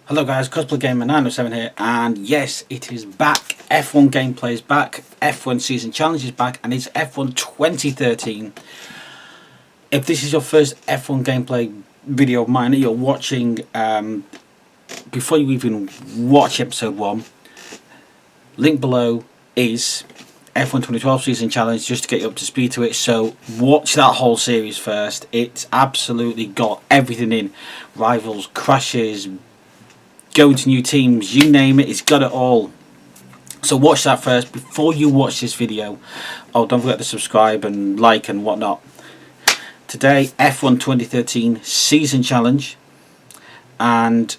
Hello guys, Cosplay Gamer 907 here, and yes, it is back. F1 gameplay is back, F1 Season Challenge is back, and it's F1 2013. If this is your first F1 gameplay video of mine that you're watching, before you even watch episode 1, link below is F1 2012 Season Challenge, just to get you up to speed to it. So watch that whole series first. It's absolutely got everything in: rivals, crashes, going to new teams, you name it, it's got it all. So watch that first before you watch this video. Oh, don't forget to subscribe and like and whatnot. Today, F1 2013 Season Challenge, and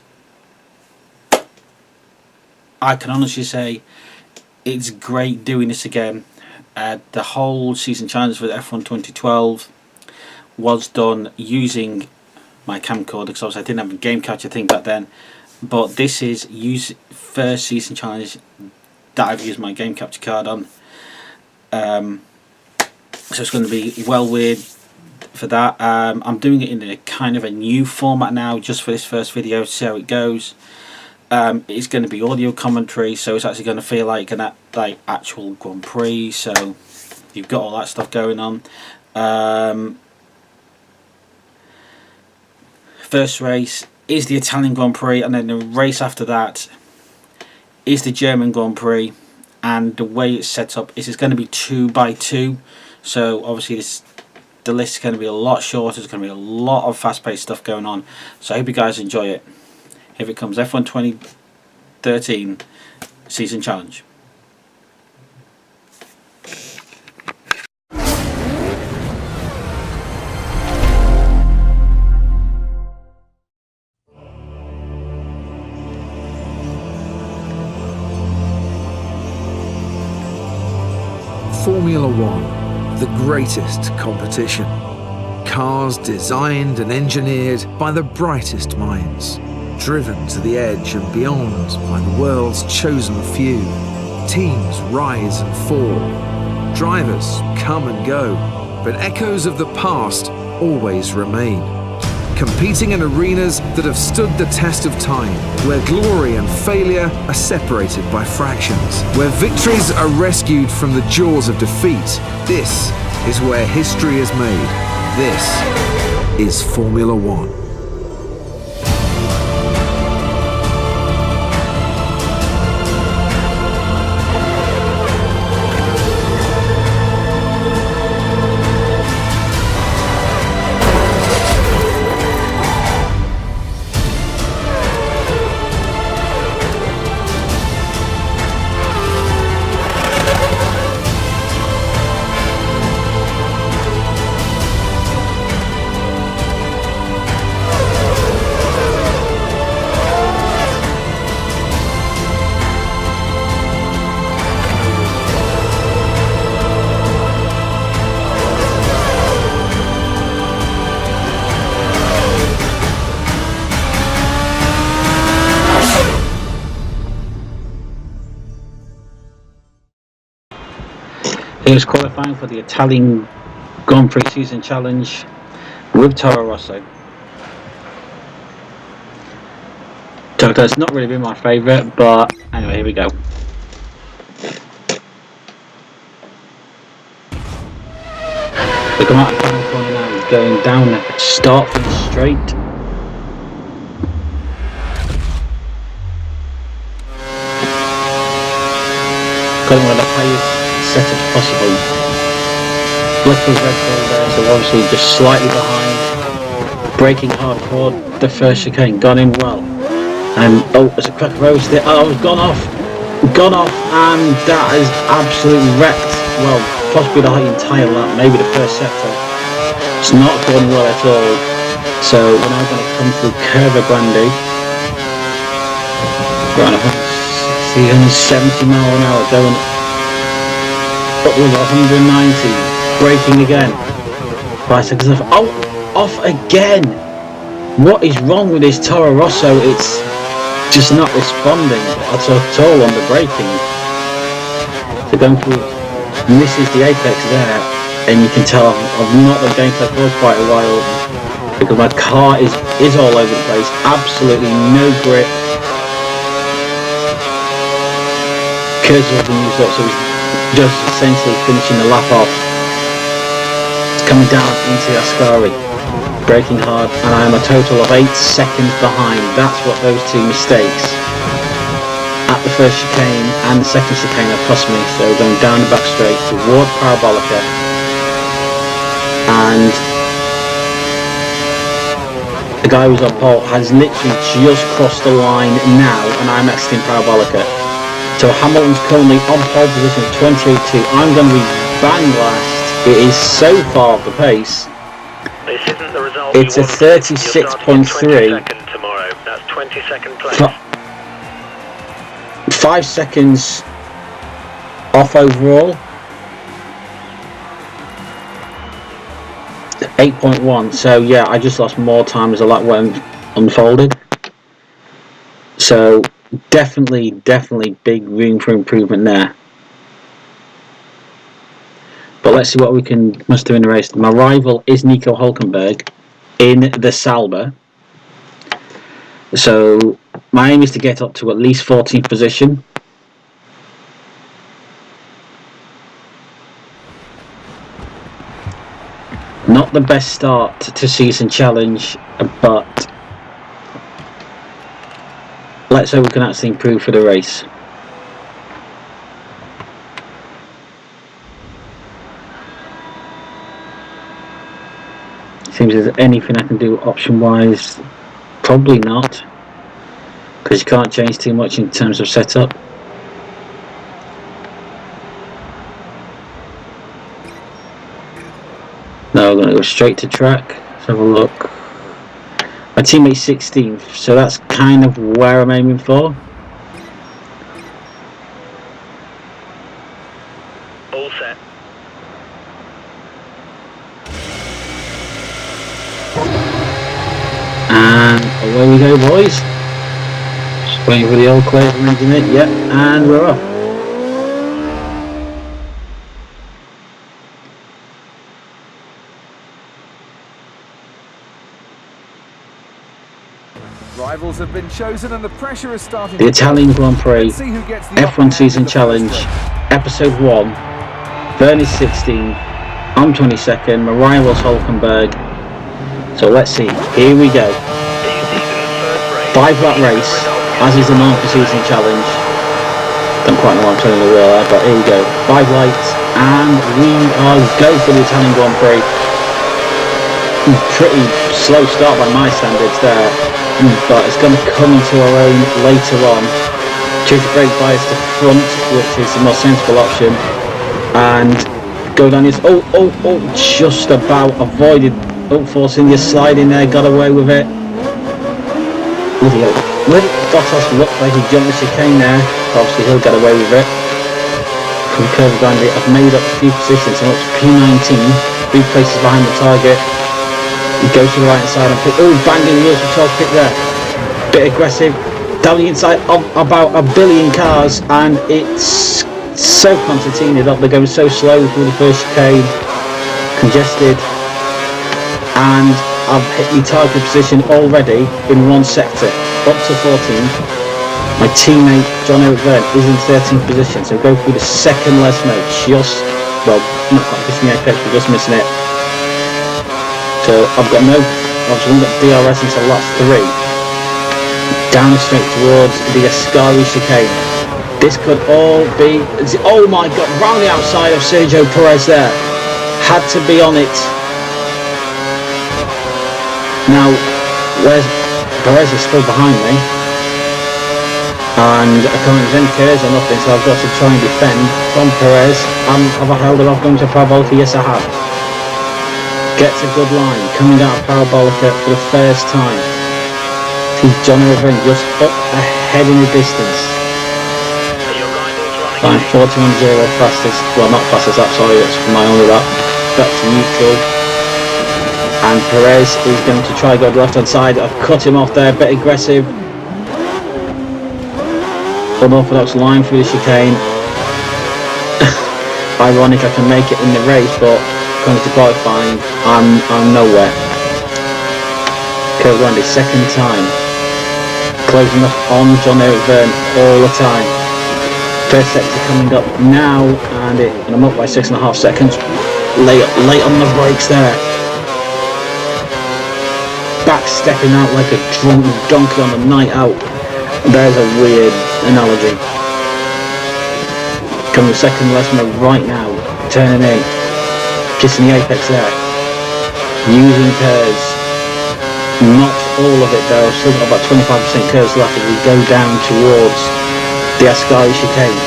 I can honestly say it's great doing this again. The whole Season Challenge for the F1 2012 was done using my camcorder, because obviously I didn't have a game capture thing back then. But this is first Season Challenge that I've used my game capture card on. So it's going to be well weird for that. I'm doing it in a kind of a new format now, just for this first video, to see how it goes. It's going to be audio commentary, so it's actually going to feel like an actual Grand Prix. So you've got all that stuff going on. First race is the Italian Grand Prix, and then the race after that is the German Grand Prix. And the way it's set up is it's going to be 2 by 2, so obviously the list is going to be a lot shorter. There's going to be a lot of fast-paced stuff going on, so I hope you guys enjoy it. Here it comes, F1 2013 Season Challenge. Formula One, the greatest competition. Cars designed and engineered by the brightest minds, driven to the edge and beyond by the world's chosen few. Teams rise and fall, drivers come and go, but echoes of the past always remain. Competing in arenas that have stood the test of time, where glory and failure are separated by fractions, where victories are rescued from the jaws of defeat. This is where history is made. This is Formula One. Here's qualifying for the Italian Grand Prix Season Challenge with Toro Rosso. Toto's not really been my favourite, but anyway, here we go. We come out of the corner now, he's going down the start from the straight. Going with the highest setup possible. Little Red Bull there, so obviously just slightly behind. Braking hard for the first chicane, gone in well. And oh, there's a crack of road there. Oh, it's gone off, and that is absolutely wrecked. Well, possibly the entire lap, maybe the first sector. It's not gone well at all. So we're now going to come through Curva Grande. Around 160, 170 mile an hour going up with 190, braking again. 5 seconds off. Oh, off again! What is wrong with this Toro Rosso? It's just not responding at all on the braking. So going through, and this is the apex there, and you can tell I've not done gameplay for quite a while because my car is all over the place. Absolutely no grip. Kurz has been used up, so he's just essentially finishing the lap off. It's coming down into Ascari, braking hard, and I am a total of 8 seconds behind. That's what those two mistakes at the first chicane and the second chicane have cost me. So going down the back straight towards Parabolica, and the guy who's on pole has literally just crossed the line now, and I'm exiting Parabolica. So Hamilton's currently on pole position at 28.2. I'm going to be bang last. It is so far off the pace. This isn't the result. It's a 36.3. Tomorrow. That's 22nd place. 5 seconds off overall. 8.1. So yeah, I just lost more time as the lap went unfolded. So definitely big room for improvement there. But let's see what we can muster in the race. My rival is Nico Hülkenberg in the Sauber. So my aim is to get up to at least 14th position. Not the best start to season challenge, but let's hope we can actually improve for the race. Seems there's anything I can do option wise. Probably not, because you can't change too much in terms of setup. Now we're going to go straight to track. Let's have a look. My teammate's 16th, so that's kind of where I'm aiming for. All set. And away we go, boys. Just waiting for the old clear from engineer. Yep, and we're off. Rivals have been chosen and the pressure is starting. The Italian Grand Prix F1 Season Challenge, Episode 1. Vern is 16th, I'm 22nd, my rival's Hülkenberg. So let's see, here we go. 5 lap race, as is the norm for Season Challenge. Don't quite know what I'm turning the wheel at, but here we go. 5 lights, and we are go for the Italian Grand Prix. Pretty slow start by my standards there, but it's going to come into our own later on. Choose to brake bias to front, which is the most sensible option, and go down this. Just about avoided. Forcing your slide in there, got away with it. Bloody hell. Where did Bottas look like he jumped the chicane there? Obviously he'll get away with it. From curve grinding, I've made up a few positions. I'm up to P19, 3 places behind the target. He goes to the right hand side and pick. Banging wheels for 12 pick there. Bit aggressive. Down the inside of about a billion cars, and it's so concertinaed up. They're going so slow through the first chicane. Congested. And I've hit my target position already in one sector, up to 14th. My teammate John-Eric Verne is in 13th position, so go through the second less mode, not quite missing the apex, but just missing it. So I've got obviously got DRS until lap 3. Down straight towards the Ascari chicane. This could all be, oh my god, round the outside of Sergio Perez there. Had to be on it. Now, Perez is still behind me, and I can't use any curves or nothing, so I've got to try and defend from Perez. Have I held it off going to Parabolica? Yes, I have. Gets a good line, coming out of Parabolica for the first time. See John Irvine just up ahead in the distance. Line 41.0 fastest, well not fastest lap, sorry, that's my only lap. Back to neutral. And Perez is going to try to go to the left hand side. I've cut him off there, a bit aggressive. Unorthodox line through the chicane. Ironic I can make it in the race, but comes to qualifying, I'm nowhere. Curve around the second time. Closing up on John-Eric Verne all the time. First sector coming up now, and I'm up by 6.5 seconds. Late on the brakes there. Back stepping out like a drunk donkey on a night out. There's a weird analogy. Coming second left from the right now, turning in, kissing the apex there. Using curves. Not all of it though, still got about 25% curves left as we go down towards the Ascari chicane.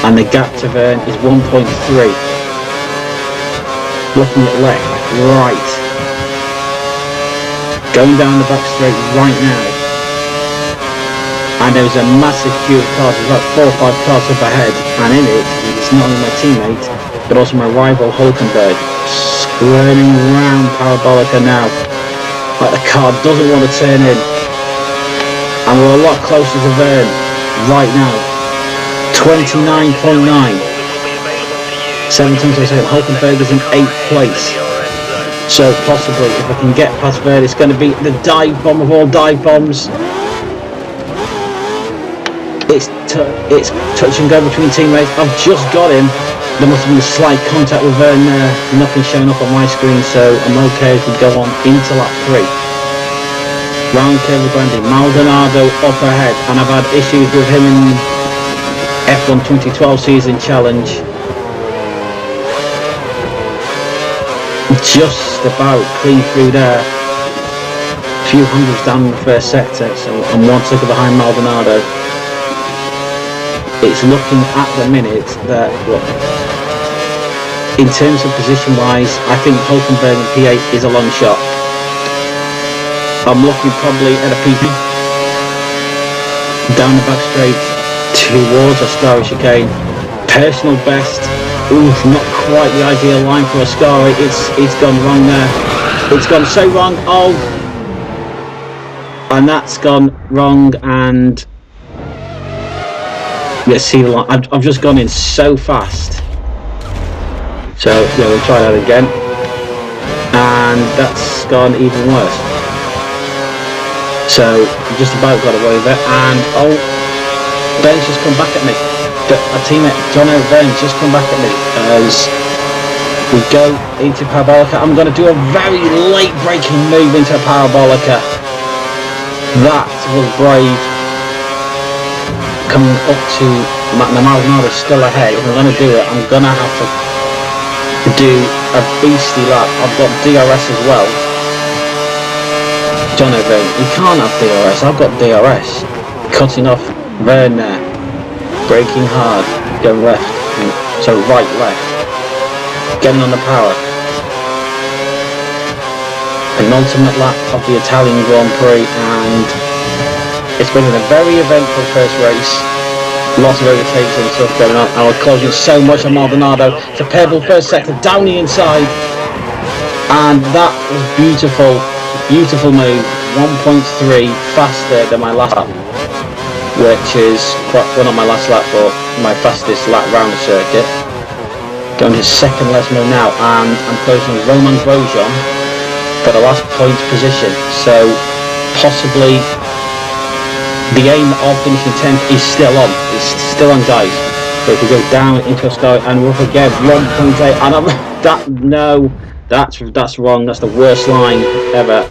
And the gap to Verne is 1.3. Looking at left, right. Going down the back straight right now. And there's a massive queue of cars, there's about 4 or 5 cars up ahead. And in it, it's not only my teammate, but also my rival Hulkenberg. Squirming around Parabolica now. Like the car doesn't want to turn in. And we're a lot closer to Verne right now. 29.9. 7 times I say Hulkenberg is in 8th place. So possibly if I can get past Verne, it's going to be the dive bomb of all dive bombs. It's touch and go between teammates. I've just got him. There must have been a slight contact with Verne there. Nothing showing up on my screen, so I'm okay as we go on into lap 3. Round curve of Brandy, Maldonado up ahead, and I've had issues with him in F1 2012 season challenge. Just about clean through there. A few hundreds down in the first sector, so I'm 1 second behind Maldonado. It's looking at the minute that, look, in terms of position wise, I think Hulkenberg in P8 is a long shot. I'm looking probably at a PP down the back straight towards Ascari chicane. Personal best. Oof, not quite the ideal line for Ascari. It's gone wrong there. It's gone so wrong. Oh, and that's gone wrong. And let's see the line. I've just gone in so fast. So yeah, we'll try that again. And that's gone even worse. So just about got away with it. And oh, Ben's just come back at me. A teammate, John Ben's just come back at me as we go into Parabolica. I'm going to do a very late braking move into Parabolica. That was brave. Coming up to Maldonado still ahead. If I'm going to do it, I'm going to have to do a beastly lap. I've got DRS as well. John O'Verne, you can't have DRS. I've got DRS. Cutting off Verne there. Braking hard. Going left. So right, left. Getting on the power. Penultimate lap of the Italian Grand Prix, and it's been a very eventful first race. Lots of overtakes and stuff going on. I was closing so much on Maldonado. It's a pebble first sector down the inside. And that was beautiful. Beautiful move. 1.3 faster than my last lap. Which is, well, not my last lap, but my fastest lap round the circuit. Going to second last move now. And I'm closing with Romain Grosjean for the last point position. So possibly the aim of finishing 10th is still on. It's still on, guys. So if we go down into a sky and we're up again, 1.8, and that's wrong. That's the worst line ever.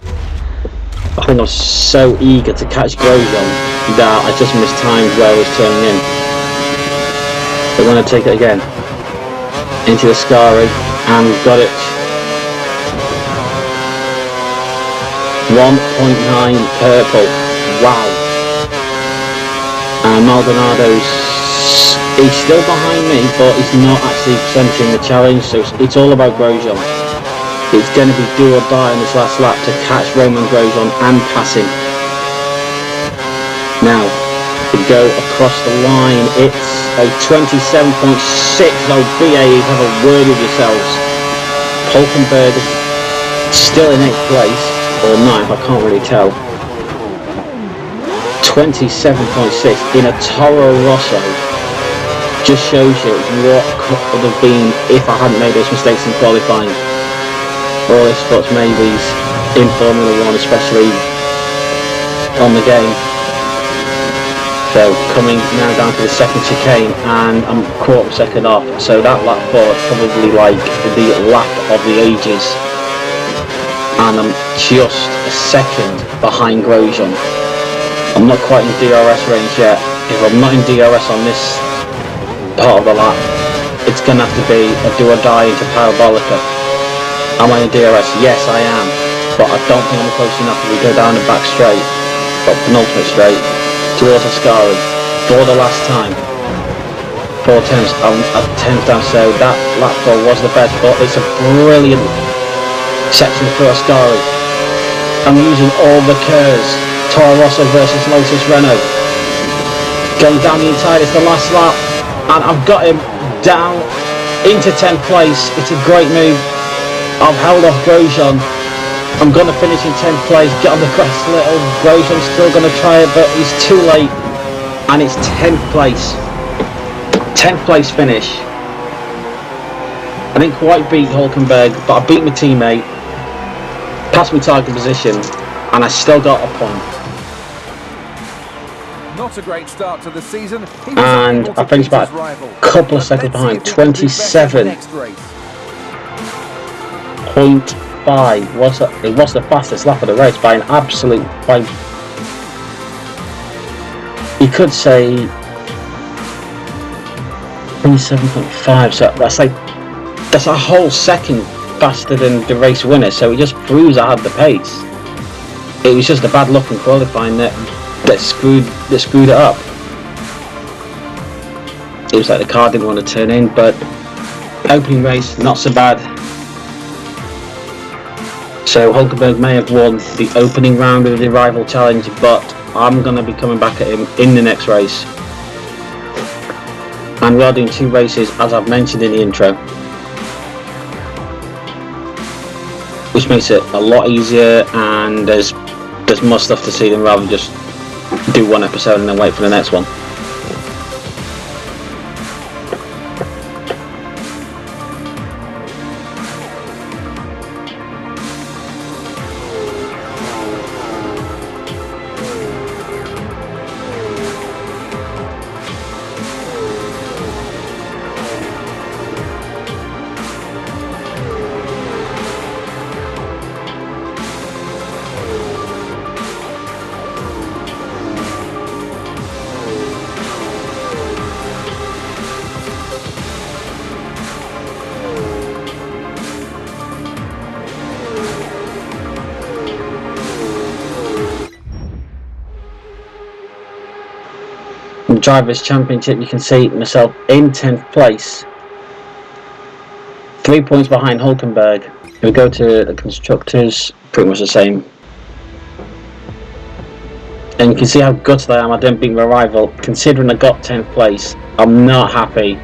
I think I was so eager to catch Grosjean that I just mistimed where I was turning in. We're going to take it again into the Ascari, and we've got it. 1.9 purple. Wow. And Maldonado's, he's still behind me, but he's not actually presenting the challenge, so it's all about Grosjean. It's going to be do or die in this last lap to catch Romain Grosjean and pass him. Now, to go across the line, it's a 27.6. Oh, BAEs, have a word with yourselves. Hulkenberg still in 8th place, or 9th, I can't really tell. 27.6 in a Toro Rosso just shows you what could have been if I hadn't made those mistakes in qualifying. All this spots maybes in Formula 1, especially on the game. So coming now down to the second chicane, and I'm quarter second off. So that lap 4 is probably like the lap of the ages, and I'm just a second behind Grosjean. I'm not quite in DRS range yet. If I'm not in DRS on this part of the lap, it's going to have to be a do or die into Parabolica. Am I in DRS? Yes, I am, but I don't think I'm close enough if we go down the back straight, but penultimate straight, towards Ascari for the last time. 4 tenths, I'm at 10th down, so that lap 4 was the best, but it's a brilliant section through Ascari. I'm using all the curves. Toro Rosso versus Lotus Renault. Going down the inside, it's the last lap, and I've got him down into 10th place. It's a great move. I've held off Grosjean. I'm going to finish in 10th place, get on the grass a little. Grosjean's still going to try it, but he's too late. And it's 10th place. 10th place finish. I didn't quite beat Hulkenberg, but I beat my teammate, passed my target position, and I still got a point. Not a great start to the season. And I finished about a couple of seconds behind, 27.5. It was the fastest lap of the race by an absolute, you could say 27.5. So that's a whole second faster than the race winner. So it just proves I had the pace. It was just a bad luck in qualifying that screwed it up. It was like the car didn't want to turn in, but opening race not so bad. So Hulkenberg may have won the opening round of the rival challenge, but I'm going to be coming back at him in the next race. And we are doing 2 races, as I've mentioned in the intro, which makes it a lot easier, and there's more stuff to see than rather just do 1 episode and then wait for the next one. Drivers' Championship, you can see myself in 10th place, 3 points behind Hulkenberg. If we go to the Constructors, pretty much the same. And you can see how gutted I am I didn't beat my rival. Considering I got 10th place, I'm not happy.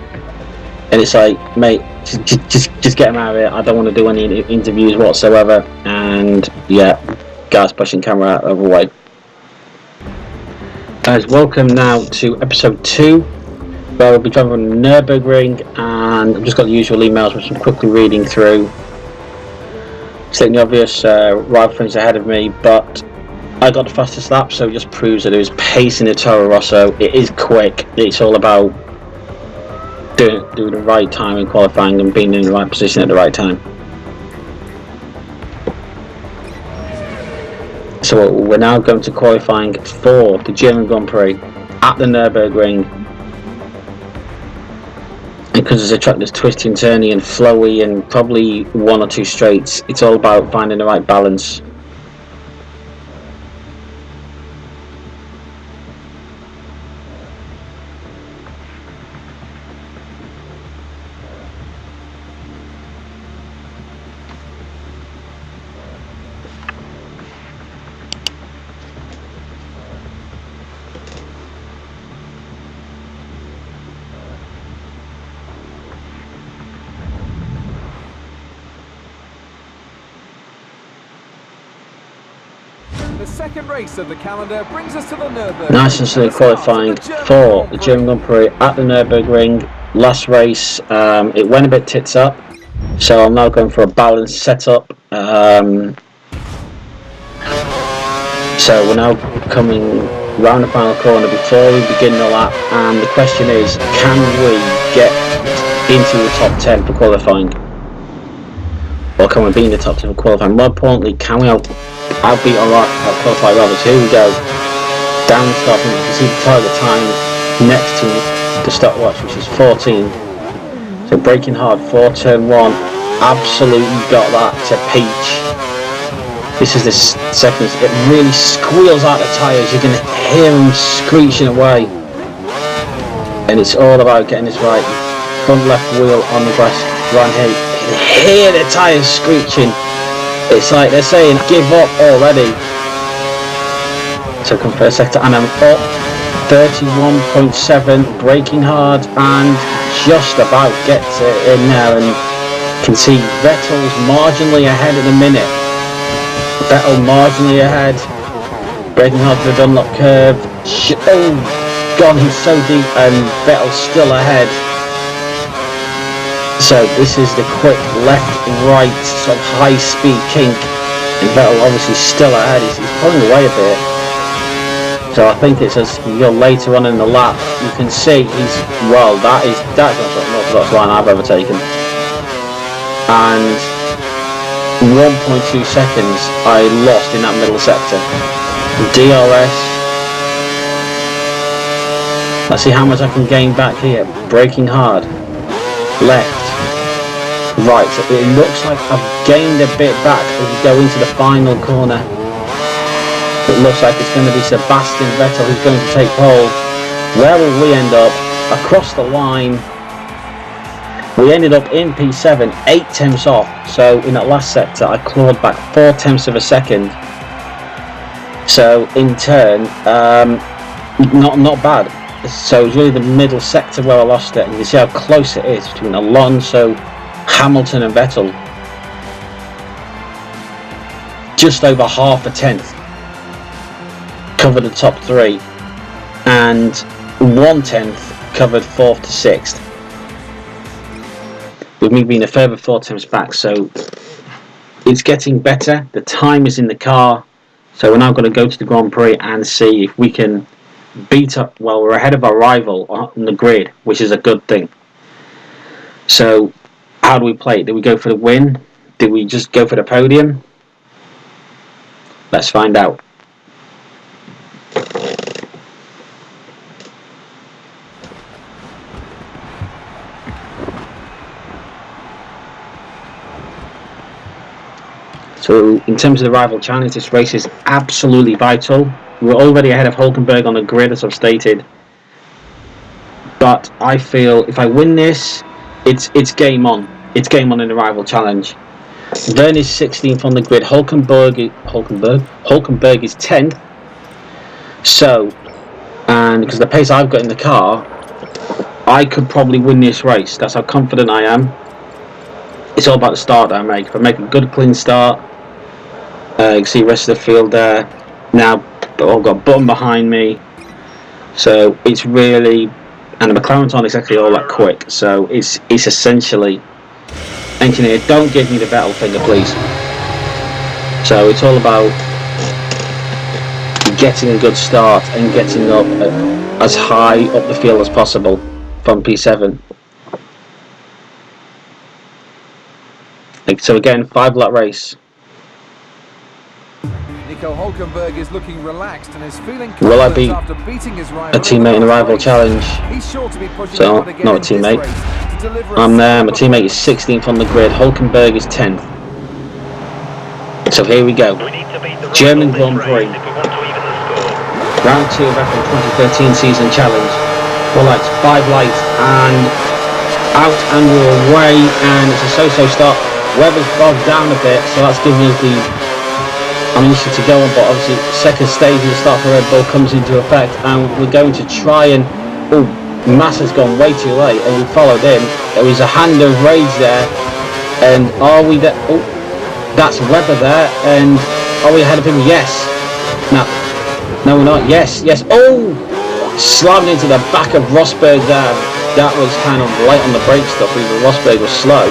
And it's like, mate, just get him out of here. I don't want to do any interviews whatsoever. And yeah, guys, pushing camera out of the way. Guys, welcome now to episode 2, where we'll be driving on the Nürburgring, and I've just got the usual emails which I'm quickly reading through. Stating the obvious, rival friends ahead of me, but I got the fastest lap, so it just proves that there is pace in the Toro Rosso. It is quick. It's all about doing the right time in qualifying and being in the right position at the right time. So we're now going to qualifying for the German Grand Prix at the Nürburgring. Because it's a track that's twisty and turny and flowy and probably 1 or 2 straights, it's all about finding the right balance. The second race of the calendar brings us to the Nürburgring. Nice and slow qualifying for the German Grand Prix at the Nürburgring. Last race, it went a bit tits up, so I'm now going for a balanced setup. So we're now coming round the final corner before we begin the lap, and the question is, can we get into the top 10 for qualifying? Or can we be in the top 10 for qualifying? More importantly, can we outbeat our qualified rivals? Here we go. Down the stop, and you can see the target time next to the stopwatch, which is 14. So braking hard for turn 1. Absolutely got that to peach. This is the second. It really squeals out the tyres. You can hear them screeching away. And it's all about getting this right. Front left wheel on the grass right here. You can hear the tyres screeching. It's like they're saying, give up already. So come first sector, and I'm up 31.7, braking hard, and just about gets it in there. And you can see Vettel's marginally ahead at the minute. Vettel marginally ahead, braking hard to the Dunlop curve. Oh, gone, he's so deep, and Vettel's still ahead. So this is the quick left, right, sort of high speed kink, and Vettel obviously still ahead. He's pulling away a bit. So I think it's as you go later on in the lap, you can see he's, well, that's not an orthodox line I've ever taken. And 1.2 seconds I lost in that middle sector. DRS. Let's see how much I can gain back here. Braking hard. Left. Right. So it looks like I've gained a bit back as we go into the final corner. It looks like it's going to be Sebastian Vettel who's going to take pole. Where will we end up? Across the line. We ended up in P7, 8 tenths off. So in that last sector, I clawed back 4 tenths of a second. So in turn, not bad. So it's really the middle sector where I lost it. And you can see how close it is between Alonso, Hamilton, and Vettel. Just over half a tenth. Covered the top 3, and 1/10 covered 4th to 6th. With me being a further 4 tenths back, so it's getting better. The time is in the car, so we're now going to go to the Grand Prix and see if we can beat up. Well, we're ahead of our rival on the grid, which is a good thing. So, how do we play it? Do we go for the win? Do we just go for the podium? Let's find out. So in terms of the rival challenge, this race is absolutely vital. We're already ahead of Hulkenberg on the grid, as I've stated. But I feel if I win this, it's game on. It's game on in the rival challenge. Verne is 16th on the grid. Hulkenberg is 10th. So, and because the pace I've got in the car, I could probably win this race. That's how confident I am. It's all about the start that I make. If I make a good clean start, you can see the rest of the field there. Now I've got Button behind me, so it's really, and the McLaren's not exactly all that quick. So it's essentially, engineer, don't give me the Vettel finger, please. So it's all about getting a good start and getting up as high up the field as possible from P7. So again, 5-lap race. Nico Hulkenberg is looking relaxed and is feeling will I beat after beating his rival a teammate in the rival challenge? He's sure to be pushing So, hard again not a in this teammate. race to deliver I'm there, my teammate is 16th on the grid, Hulkenberg is 10th. So here we go. German Grand Prix. Round 2 of F1 2013 season challenge. 4 lights, 5 lights, and out and we're away, and it's a so-so start. Weather's bogged down a bit, so that's giving us the ammunition to go on, but obviously second stage of the start for Red Bull comes into effect, and we're going to try and, oh, Massa's gone way too late, and we followed him. There was a hand of rage there, and are we there? Oh, that's Webber there, and are we ahead of him? Yes. No we're not. Yes, oh, slammed into the back of Rosberg there. That was kind of light on the brake stuff, even Rosberg was slow.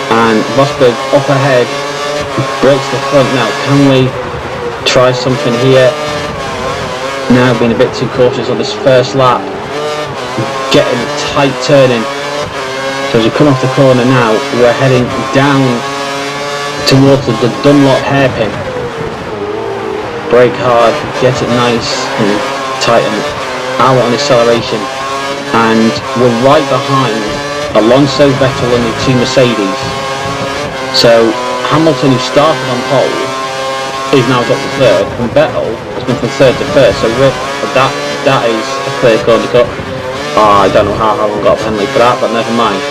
And Rosberg up ahead, breaks the front now. Can we try something here? might have been a bit too cautious on this first lap, getting a tight turning. So as we come off the corner now, we're heading down towards the Dunlop hairpin. Brake hard, get it nice and tight and out on acceleration. And we're right behind Alonso, Vettel and the two Mercedes. So Hamilton, who started on pole, is now got to third, and Vettel has been from third to first. So that is a clear corner cut. I don't know how I haven't got a penalty for that, but never mind.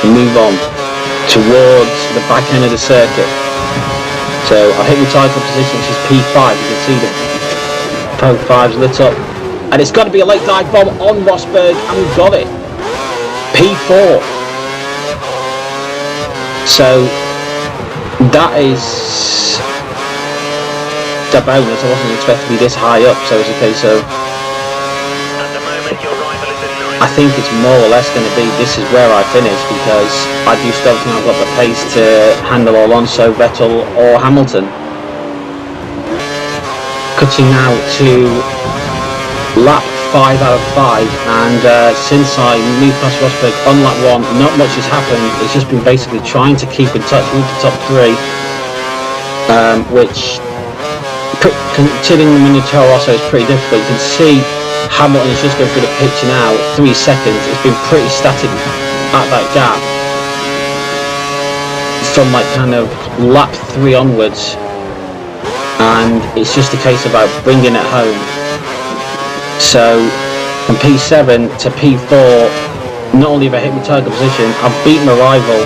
We move on towards the back end of the circuit. So I've hit my type position, which is P5. You can see the Pro 5's lit up. And it's got to be a late dive bomb on Rosberg, and we've got it. P4. So that is the bonus. I wasn't expecting to be this high up, so it's a case of, At the moment, your rival is in ninth. I think it's more or less going to be, this is where I finish, because I just don't think I've got the pace to handle Alonso, Vettel or Hamilton. Cutting now to lap 5 out of 5, and since I moved past Rosberg on lap 1, not much has happened. It's just been basically trying to keep in touch with the top 3, which, considering the Toro Rosso, is pretty difficult. You can see Hamilton is just going through the picture now, 3 seconds. It's been pretty static at that gap from like kind of lap 3 onwards, and it's just a case about bringing it home. So from P7 to P4, not only have I hit my target position, I've beaten my rival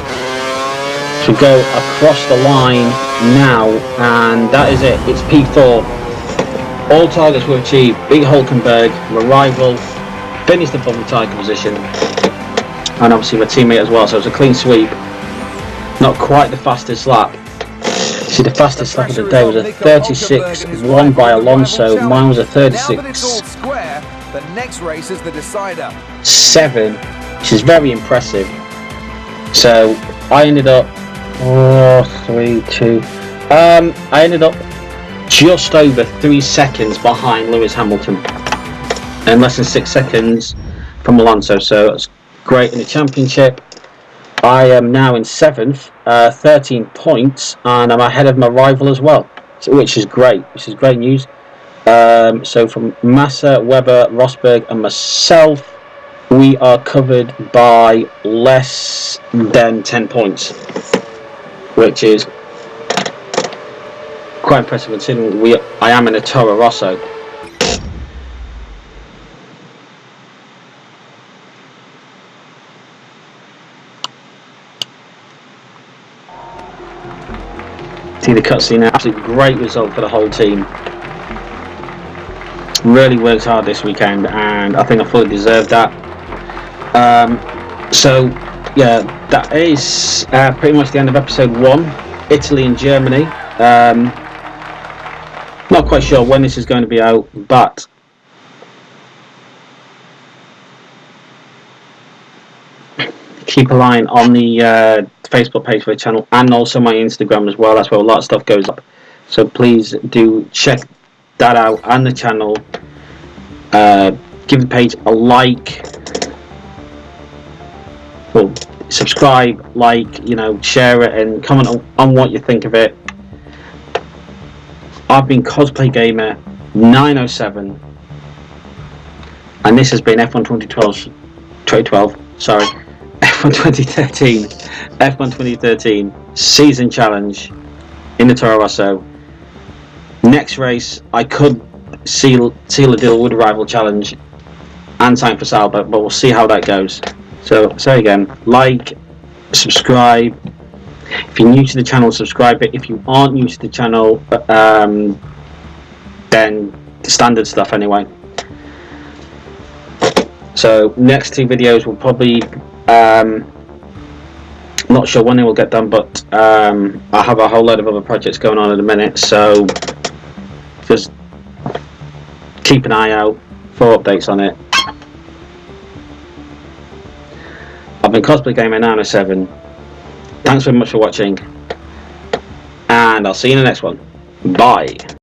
to go across the line now, and that is it. It's P4. All targets were achieved. Beat Hulkenberg, my rival, finished above the target position, and obviously my teammate as well. So it's a clean sweep. Not quite the fastest lap. See, the fastest lap of the day was a 36, won by Alonso. Mine was a 36. The next race is the decider. 7, which is very impressive. So I ended up 3, 2. I ended up just over 3 seconds behind Lewis Hamilton, and less than 6 seconds from Alonso. So it's great in the championship. I am now in 7th, 13 points, and I'm ahead of my rival as well, which is great. Which is great news. So from Massa, Webber, Rosberg and myself, we are covered by less than 10 points, which is quite impressive considering I am in a Toro Rosso. See the cutscene, absolutely great result for the whole team. Really worked hard this weekend, and I think I fully deserved that. So yeah, that is pretty much the end of episode 1. Italy and Germany. Not quite sure when this is going to be out, but keep an eye on the Facebook page for the channel, and also my Instagram as well. That's where a lot of stuff goes up, so please do check that out, and the channel. Give the page a like, well, subscribe, like, share it, and comment on what you think of it. I've been Cosplay Gamer 907, and this has been F1 2012. Sorry. F1 2013 season challenge in the Toro Rosso. Next race I could seal a deal with the rival challenge and time for Sauber, but we'll see how that goes. So again, like, subscribe. If you're new to the channel, subscribe it. If you aren't new to the channel, then the standard stuff anyway. So next 2 videos will probably not sure when they will get done, but I have a whole load of other projects going on at the minute, so just keep an eye out for updates on it. I've been Cosplay Gamer 907. Thanks very much for watching, and I'll see you in the next one. Bye.